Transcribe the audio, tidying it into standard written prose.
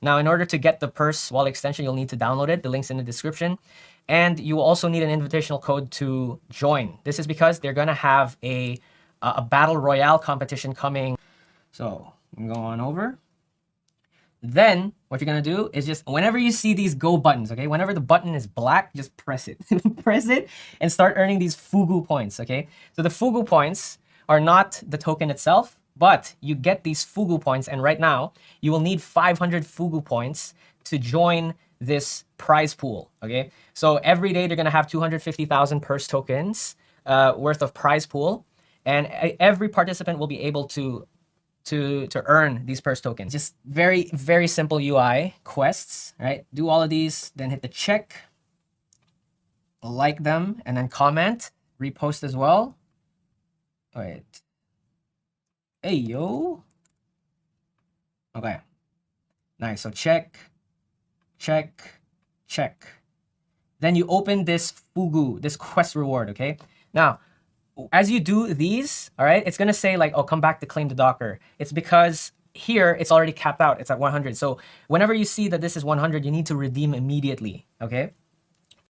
Now, in order to get the Purse wallet extension, you'll need to download it. The link's in the description. And you will also need an invitational code to join. This is because they're gonna have a battle royale competition coming. So I'm going to go on over. Then what you're gonna do is just whenever you see these go buttons, okay, whenever the button is black, just press it. Press it and start earning these Fugu points, okay? So the Fugu points are not the token itself, but you get these Fugu points, and right now you will need 500 Fugu points to join this prize pool, okay? So every day they're gonna have 250,000 Purse tokens worth of prize pool, and every participant will be able to earn these Purse tokens. Just very, very simple UI quests, right? Do all of these, then hit the check, like them, and then comment, repost as well. All right. Hey, yo. Okay. Nice. So check, check, check. Then you open this Fugu, this quest reward, okay? Now, as you do these, all right, it's gonna say like, oh, come back to claim the Docker. It's because here it's already capped out. It's at 100. So whenever you see that this is 100, you need to redeem immediately, okay?